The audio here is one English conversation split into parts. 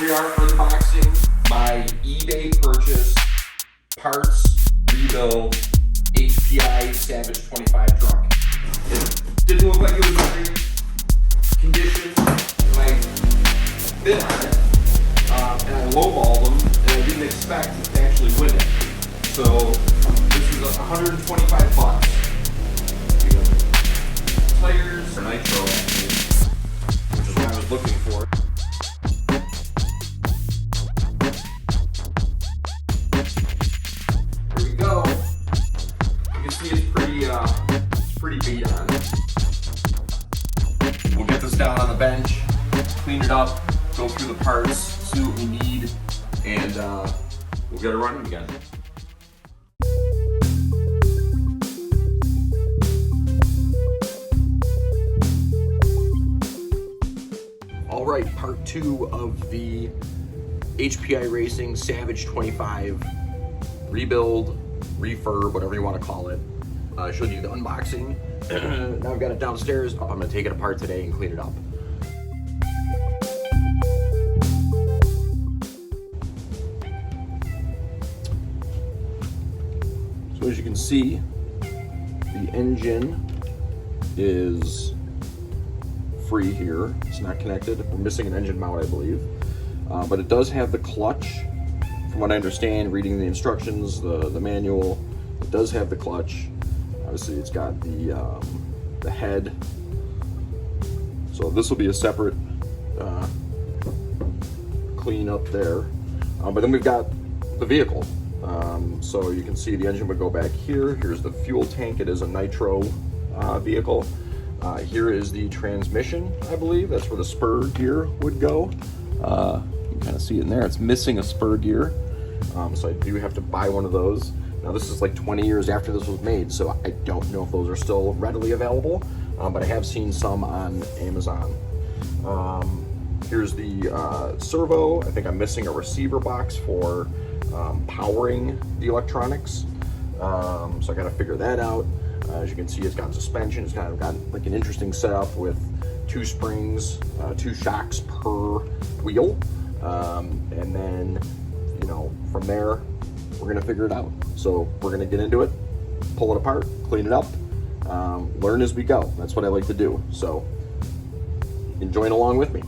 we are unboxing my eBay purchase parts rebuild HPI Savage 25 truck. It didn't look like it was in great condition when I bid on it, and I lowballed them, and I didn't expect to actually win it. So this is $125. Tires or nitro, actually, which is what I was looking for. Here we go. You can see it's pretty beat on. We'll get this down on the bench, clean it up, go through the parts, see what we need, and we'll get it running again. All right, part 2 of the HPI Racing Savage 25 rebuild, refurb, whatever you want to call it. I showed you the unboxing. Now I've got it downstairs. I'm going to take it apart today and clean it up. So as you can see, the engine is free here. It's not connected. We're missing an engine mount, I believe. But it does have the clutch. From what I understand, reading the instructions, the manual, it does have the clutch. Obviously, it's got the head. So this will be a separate clean up there. But then we've got the vehicle. So you can see the engine would go back here. Here's the fuel tank. It is a nitro vehicle. Here is the transmission, I believe. That's where the spur gear would go. You can kind of see it in there. It's missing a spur gear. So I do have to buy one of those. Now this is like 20 years after this was made, so I don't know if those are still readily available, but I have seen some on Amazon. Here's the servo. I think I'm missing a receiver box for powering the electronics. So I gotta figure that out. As you can see, it's got suspension. It's kind of got like an interesting setup with 2 springs, 2 shocks per wheel. And then, you know, from there, we're gonna figure it out. So we're gonna get into it, pull it apart, clean it up, learn as we go. That's what I like to do. So join along with me.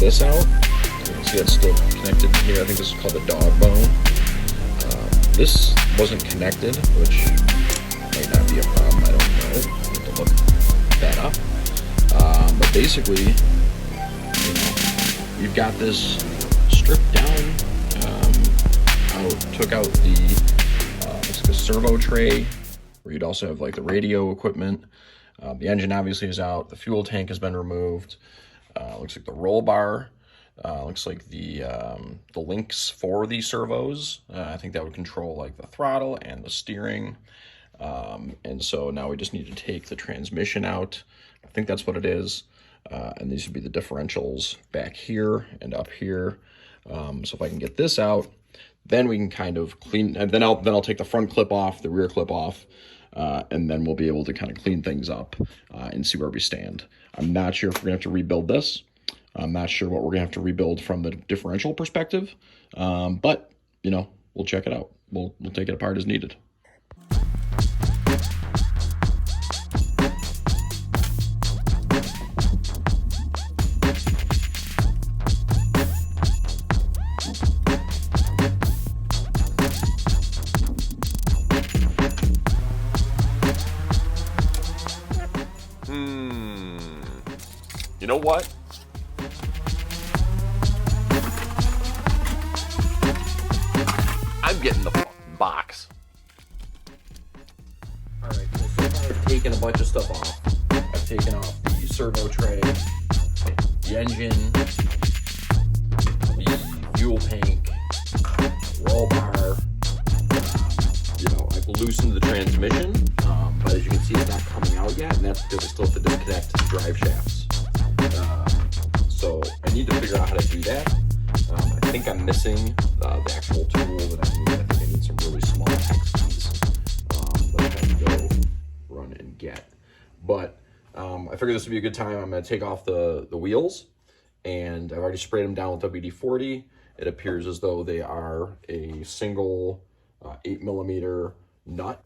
this out, you can see it's still connected here. I think this is called the dog bone. This wasn't connected, which might not be a problem. I don't know. I have to look that up. But basically, you know, you've got this stripped down. Took out the servo tray, where you'd also have like the radio equipment. The engine obviously is out. The fuel tank has been removed. Looks like the roll bar. Looks like the links for the servos. I think that would control like the throttle and the steering. And so now we just need to take the transmission out. I think that's what it is. And these would be the differentials back here and up here. So if I can get this out, then we can kind of clean, and then I'll take the front clip off, the rear clip off, and then we'll be able to kind of clean things up and see where we stand. I'm not sure if we're gonna have to rebuild this. I'm not sure what we're gonna have to rebuild from the differential perspective, but you know, we'll check it out. We'll take it apart as needed. You know what? I'm getting the box. All right, so far I've taken a bunch of stuff off. I've taken off the servo tray, the engine, the fuel tank, roll bar. You know, I've loosened the transmission, but as you can see, it's not coming out yet, and that's because I still have to disconnect the drive shafts. So I need to figure out how to do that. I think I'm missing the actual tool that I need. I think I need some really small hex keys that I have to go run and get. But I figured this would be a good time. I'm going to take off the wheels, and I've already sprayed them down with WD-40. It appears as though they are a single 8mm nut.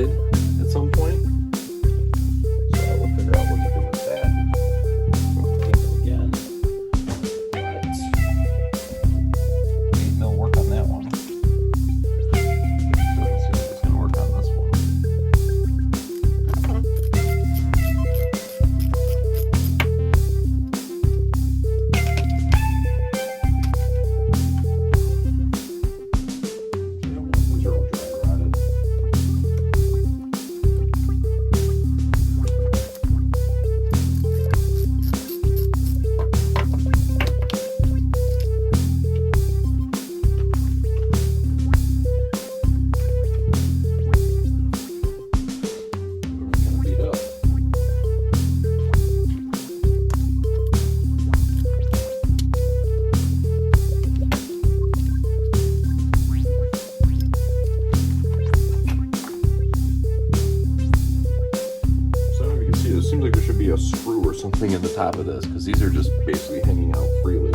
At some point, so I will figure out what to do with that. I'll paint them again, but 8mm work on that one. Let's see if it's going to work on this one. Seems like there should be a screw or something in the top of this, because these are just basically hanging out freely.